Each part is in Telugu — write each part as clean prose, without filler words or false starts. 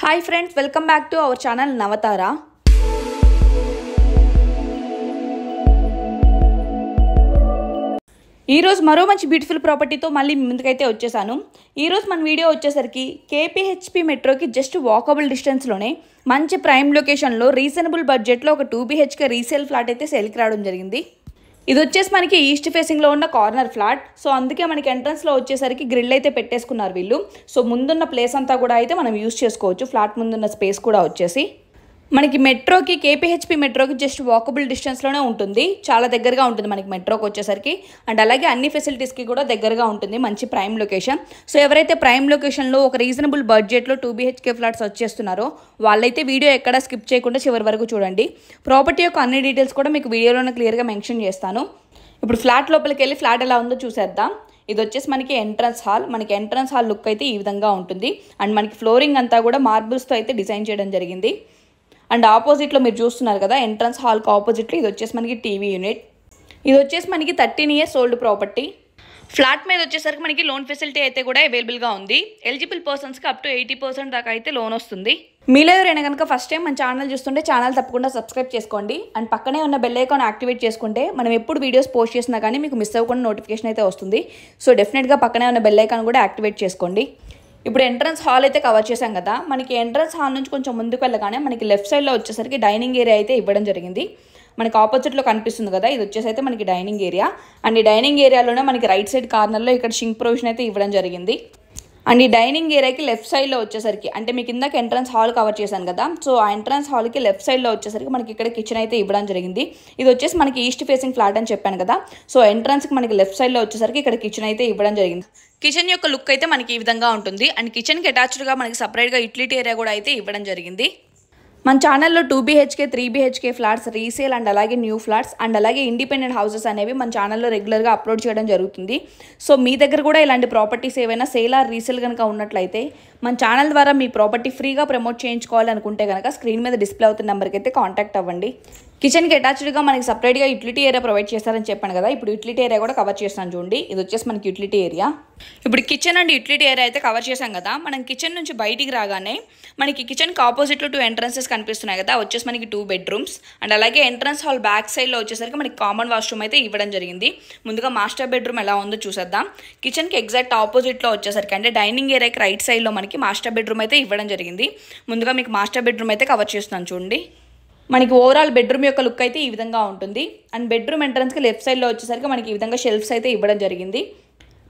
Hi friends, welcome back to our channel Navatara. ఈరోజు మరో మంచి బ్యూటిఫుల్ ప్రాపర్టీతో మళ్ళీ ముందుకైతే వచ్చేసాను. ఈరోజు మన వీడియో వచ్చేసరికి కేపీహెచ్పీ మెట్రోకి జస్ట్ వాకబుల్ డిస్టెన్స్లోనే మంచి ప్రైమ్ లొకేషన్లో రీజనబుల్ బడ్జెట్లో ఒక 2 BHK రీసేల్ ఫ్లాట్ అయితే సేల్కి రావడం జరిగింది. ఇది వచ్చేసి మనకి ఈస్ట్ ఫేసింగ్లో ఉన్న కార్నర్ ఫ్లాట్. సో అందుకే మనకి ఎంట్రన్స్లో వచ్చేసరికి గ్రిల్ అయితే పెట్టేసుకున్నారు వీళ్ళు. సో ముందున్న ప్లేస్ అంతా కూడా అయితే మనం యూస్ చేసుకోవచ్చు. ఫ్లాట్ ముందున్న స్పేస్ కూడా వచ్చేసి మనకి మెట్రోకి కేపీహెచ్పీ మెట్రోకి జస్ట్ వాకబుల్ డిస్టెన్స్లోనే ఉంటుంది. చాలా దగ్గరగా ఉంటుంది మనకి మెట్రోకి వచ్చేసరికి. అండ్ అలాగే అన్ని ఫెసిలిటీస్కి కూడా దగ్గరగా ఉంటుంది. మంచి ప్రైమ్ లొకేషన్. సో ఎవరైతే ప్రైమ్ లొకేషన్లో ఒక రీజనబుల్ బడ్జెట్లో 2 BHK ఫ్లాట్స్ వచ్చేస్తున్నారో వాళ్ళైతే వీడియో ఎక్కడ స్కిప్ చేయకుండా చివరి వరకు చూడండి. ప్రాపర్టీ యొక్క అన్ని డీటెయిల్స్ కూడా మీకు వీడియోలోనే క్లియర్గా మెన్షన్ చేస్తాను. ఇప్పుడు ఫ్లాట్ లోపలికి వెళ్ళి ఫ్లాట్ ఎలా ఉందో చూసేద్దాం. ఇది వచ్చేసి మనకి ఎంట్రన్స్ హాల్. మనకి ఎంట్రన్స్ హాల్ లుక్ అయితే ఈ విధంగా ఉంటుంది. అండ్ మనకి ఫ్లోరింగ్ అంతా కూడా మార్బుల్స్తో అయితే డిజైన్ చేయడం జరిగింది. అండ్ ఆపోజిట్లో మీరు చూస్తున్నారు కదా, ఎంట్రన్స్ హాల్కి ఆపోజిట్లో ఇది వచ్చేసి మనకి టీవీ యూనిట్. ఇది వచ్చేసి మనకి 13 years ఓల్డ్ ప్రాపర్టీ. ఫ్లాట్ మీద వచ్చేసరికి మనకి లోన్ ఫెసిలిటీ అయితే కూడా అవైలబుల్గా ఉంది. ఎలిజిబుల్ పర్సన్స్కి అప్ టు 80% దాకా అయితే లోన్ వస్తుంది. మీలో ఎవరైనా కనుక ఫస్ట్ టైం మన ఛానల్ చూస్తుంటే ఛానల్ తప్పకుండా సబ్స్క్రైబ్ చేసుకోండి. అండ్ పక్కనే ఉన్న బెల్ ఐకాన్ యాక్టివేట్ చేసుకుంటే మనం ఎప్పుడు వీడియోస్ పోస్ట్ చేసినా కానీ మీకు మిస్ అవ్వకుండా నోటిఫికేషన్ అయితే వస్తుంది. సో డెఫినెట్గా పక్కనే ఉన్న బెల్ ఐకాన్ కూడా యాక్టివేట్ చేసుకోండి. ఇప్పుడు ఎంట్రన్స్ హాల్ అయితే కవర్ చేసాం కదా. మనకి ఎంట్రన్స్ హాల్ నుంచి కొంచెం ముందుకు వెళ్ళగానే మనకి లెఫ్ట్ సైడ్లో వచ్చేసరికి డైనింగ్ ఏరియా అయితే ఇవ్వడం జరిగింది. మనకి ఆపోజిట్లో కనిపిస్తుంది కదా, ఇది వచ్చేసి అయితే మనకి డైనింగ్ ఏరియా. అండ్ ఈ డైనింగ్ ఏరియాలోనే మనకి రైట్ సైడ్ కార్నర్లో ఇక్కడ షింక్ ప్రొవిజన్ అయితే ఇవ్వడం జరిగింది. అండ్ ఈ డైనింగ్ ఏరియాకి లెఫ్ట్ సైడ్లో వచ్చేసరికి అంటే మీకు ఇందాక ఎంట్రన్స్ హాల్ కవర్ చేశాను కదా, సో ఆ ఎంట్రన్స్ హాల్కి లెఫ్ట్ సైడ్లో వచ్చేసరికి మనకి ఇక్కడ కిచెన్ అయితే ఇవ్వడం జరిగింది. ఇది వచ్చేసి మనకి ఈస్ట్ ఫేసింగ్ ఫ్లాట్ అని చెప్పాను కదా. సో ఎంట్రన్స్కి మనకి లెఫ్ట్ సైడ్లో వచ్చేసరికి ఇక్కడ కిచెన్ అయితే ఇవ్వడం జరిగింది. కిచెన్ యొక్క లుక్ అయితే మనకి ఈ విధంగా ఉంటుంది. అండ్ కిచెన్కి అటాచ్డ్గా మనకి సపరేట్గా యూటిలిటీ ఏరియా కూడా అయితే ఇవ్వడం జరిగింది. మన ఛానల్లో 2 BHK 3 BHK flats resale and అలాగే న్యూ ఫ్లాట్స్ అండ్ అలాగే ఇండిపెండెంట్ హౌసెస్ అనేవి మన ఛానల్లో రెగ్యులర్గా అప్లోడ్ చేయడం జరుగుతుంది. సో మీ దగ్గర కూడా ఇలాంటి ప్రాపర్టీస్ ఏవైనా సేల్ ఆర్ రీసేల్ కనుక ఉన్నట్లయితే మన ఛానల్ ద్వారా మీ ప్రాపర్టీ ఫ్రీగా ప్రమోట్ చేయించుకోవాలనుకుంటే కనుక స్క్రీన్ మీద డిస్ప్లే అవుతున్న నెంబర్కి అయితే కాంటాక్ట్ అవ్వండి. కిచెన్కి అటాచ్డ్గా మనకి సపరేట్గా యూటిలిటీ ఏరియా ప్రొవైడ్ చేస్తారని చెప్పాను కదా. ఇప్పుడు యూటిలిటీ ఏరియా కూడా కవర్ చేస్తాను చూడండి. ఇది వచ్చేసి మనకి యూటిలిటీ ఏరియా. ఇప్పుడు కిచెన్ అండ్ యూటిలిటీ ఏరియా అయితే కవర్ చేసాం కదా. మనం కిచెన్ నుంచి బయటికి రాగానే మనకి కిచెన్కి ఆపోజిట్లో 2 entrances కనిపిస్తున్నాయి కదా, వచ్చేసి మనకి 2 bedrooms. అండ్ అలాగే ఎంట్రన్స్ హాల్ బ్యాక్ సైడ్లో వచ్చేసరికి మనకి కామన్ వాష్రూమ్ అయితే ఇవ్వడం జరిగింది. ముందుగా మాస్టర్ బెడ్రూమ్ ఎలా ఉందో చూసేద్దాం. కిచెన్కి ఎగ్జాక్ట్ ఆపోజిట్లో వచ్చేసరికి అంటే డైనింగ్ ఏరియాకి రైట్ సైడ్లో మనకి మాస్టర్ బెడ్రూమ్ అయితే ఇవ్వడం జరిగింది. ముందుగా మీకు మాస్టర్ బెడ్రూమ్ అయితే కవర్ చేస్తున్నాను చూడండి. మనకి ఓవరాల్ బెడ్రూమ్ యొక్క లుక్ అయితే ఈ విధంగా ఉంటుంది. అండ్ బెడ్రూమ్ ఎంట్రన్స్కి లెఫ్ట్ సైడ్లో వచ్చేసరికి మనకి ఈ విధంగా షెల్ఫ్స్ అయితే ఇవ్వడం జరిగింది.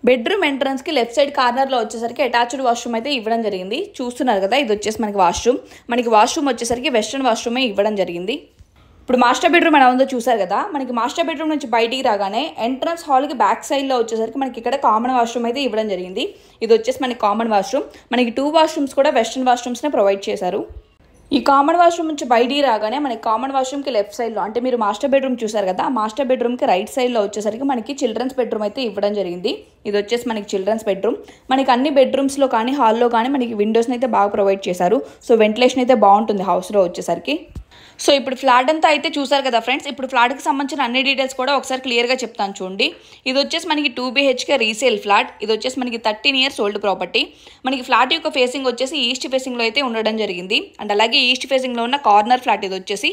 బెడ్రూమ్ ఎంట్రన్స్కి లెఫ్ట్ సైడ్ కార్నర్లో వచ్చేసరికి అటాచ్డ్ వాష్రూమ్ అయితే ఇవ్వడం జరిగింది. చూస్తున్నారు కదా, ఇది వచ్చేసి మనకి వాష్రూమ్. మనకి వాష్రూమ్ వచ్చేసరికి వెస్ట్రన్ వాష్రూమే ఇవ్వడం జరిగింది. ఇప్పుడు మాస్టర్ బెడ్రూమ్ ఎలా ఉందో చూసారు కదా. మనకి మాస్టర్ బెడ్రూమ్ నుంచి బయటికి రాగానే ఎంట్రన్స్ హాల్కి బ్యాక్ సైడ్లో వచ్చేసరికి మనకి ఇక్కడ కామన్ వాష్రూమ్ అయితే ఇవ్వడం జరిగింది. ఇది వచ్చేసి మనకి కామన్ వాష్రూమ్. మనకి 2 washrooms కూడా వెస్ట్రన్ వాష్రూమ్స్నే ప్రొవైడ్ చేశారు. ఈ కామన్ వాష్రూమ్ నుంచి బయటికి రాగానే మనకి కామన్ వాష్రూమ్కి లెఫ్ట్ సైడ్లో అంటే మీరు మాస్టర్ బెడ్రూమ్ చూసారు కదా, ఆ మాస్టర్ బెడ్రూమ్కి రైట్ సైడ్లో వచ్చేసరికి మనకి చిల్డ్రన్స్ బెడ్రూమ్ అయితే ఇవ్వడం జరిగింది. ఇది వచ్చేసి మనకి చిల్డ్రన్స్ బెడ్రూమ్. మనకి అన్ని బెడ్రూమ్స్లో కానీ హాల్లో కానీ మనకి విండోస్ని అయితే బాగా ప్రొవైడ్ చేశారు. సో వెంటిలేషన్ అయితే బాగుంటుంది హౌస్లో వచ్చేసరికి. సో ఇప్పుడు ఫ్లాట్ అంతా అయితే చూసారు కదా ఫ్రెండ్స్. ఇప్పుడు ఫ్లాట్కి సంబంధించిన అన్ని డీటెయిల్స్ కూడా ఒకసారి క్లియర్గా చెప్తాను చూడండి. ఇది వచ్చేసి మనకి 2 BHK రీసేల్ ఫ్లాట్. ఇది వచ్చేసి మనకి 13 years ఓల్డ్ ప్రాపర్టీ. మనకి ఫ్లాట్ యొక్క ఫేసింగ్ వచ్చేసి ఈస్ట్ ఫేసింగ్లో అయితే ఉండడం జరిగింది. అండ్ అలాగే ఈస్ట్ ఫేసింగ్లో ఉన్న కార్నర్ ఫ్లాట్ ఇది వచ్చేసి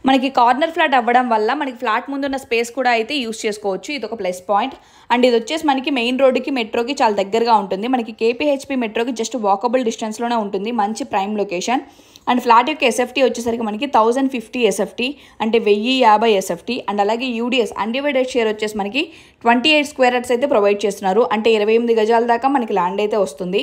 మనకి కార్నర్ ఫ్లాట్ అవ్వడం వల్ల మనకి ఫ్లాట్ ముందున్న స్పేస్ కూడా అయితే యూస్ చేసుకోవచ్చు. ఇది ఒక ప్లస్ పాయింట్. అండ్ ఇది వచ్చేసి మనకి మెయిన్ రోడ్డుకి మెట్రోకి చాలా దగ్గరగా ఉంటుంది. మనకి కేపీహెచ్పీ మెట్రోకి జస్ట్ వాకబుల్ డిస్టెన్స్లోనే ఉంటుంది. మంచి ప్రైమ్ లొకేషన్. అండ్ ఫ్లాట్ యొక్క SFT వచ్చేసరికి మనకి 1050 SFT అంటే 1050 SFT. అండ్ అలాగే UDS అన్డివైడెడ్ షేర్ వచ్చేసి మనకి 28 square yards అయితే ప్రొవైడ్ చేస్తున్నారు. అంటే 28 గజాల దాకా మనకి ల్యాండ్ అయితే వస్తుంది.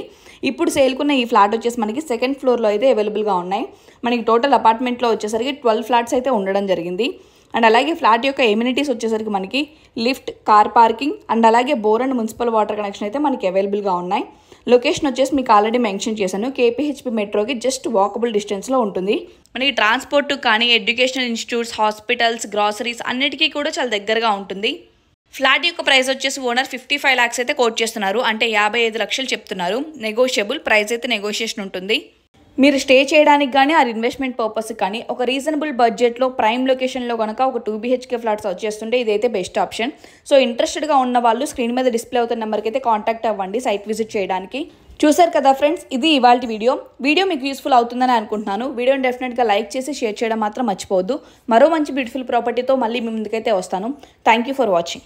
ఇప్పుడు సేల్కున్న ఈ ఫ్లాట్ వచ్చేసి మనకి 2nd floorలో అయితే అవైలబుల్గా ఉన్నాయి. మనకి టోటల్ అపార్ట్మెంట్లో వచ్చేసరికి 12 flats అయితే ఉండడం జరిగింది. అండ్ అలాగే ఫ్లాట్ యొక్క ఎమ్యూనిటీస్ వచ్చేసరికి మనకి లిఫ్ట్, కార్ పార్కింగ్ అండ్ అలాగే bore and municipal water connection అయితే మనకి అవైలబుల్గా ఉన్నాయి. లొకేషన్ వచ్చేసి మీకు ఆల్రెడీ మెన్షన్ చేశాను. కేపీహెచ్పీ మెట్రోకి జస్ట్ వాకబుల్ డిస్టెన్స్లో ఉంటుంది. మనకి ట్రాన్స్పోర్ట్ కానీ ఎడ్యుకేషనల్ ఇన్స్టిట్యూట్స్, హాస్పిటల్స్, గ్రాసరీస్ అన్నిటికీ కూడా చాలా దగ్గరగా ఉంటుంది. ఫ్లాట్ యొక్క ప్రైస్ వచ్చేసి ఓనర్ 55 lakhs అయితే కోట్ చేస్తున్నారు. అంటే 55 లక్షలు చెప్తున్నారు. నెగోషియబుల్ ప్రైస్ అయితే నెగోషియేషన్ ఉంటుంది. మీరు స్టే చేయడానికి కానీ ఆర్ ఇన్వెస్ట్మెంట్ పర్పస్కి కానీ ఒక రీజనబుల్ బడ్జెట్లో ప్రైమ్ లొకేషన్లో కనుక ఒక 2 BHK ఫ్లాట్స్ వచ్చేస్తుంటే ఇదైతే బెస్ట్ ఆప్షన్. సో ఇంట్రెస్టెడ్గా ఉన్న వాళ్ళు స్క్రీన్ మీద డిస్ప్లే అవుతున్న నెంబర్కి అయితే కాంటాక్ట్ అవ్వండి సైట్ విజిట్ చేయడానికి. చూసారు కదా ఫ్రెండ్స్, ఇది ఇవాల్టి వీడియో మీకు యూస్ఫుల్ అవుతుందని అనుకుంటున్నాను. వీడియోని డెఫినెట్గా లైక్ చేసి షేర్ చేయడం మాత్రం మర్చిపోవద్దు. మరో మంచి బ్యూటిఫుల్ ప్రాపర్టీతో మళ్ళీ మీ ముందుకైతే వస్తాను. Thank you for watching.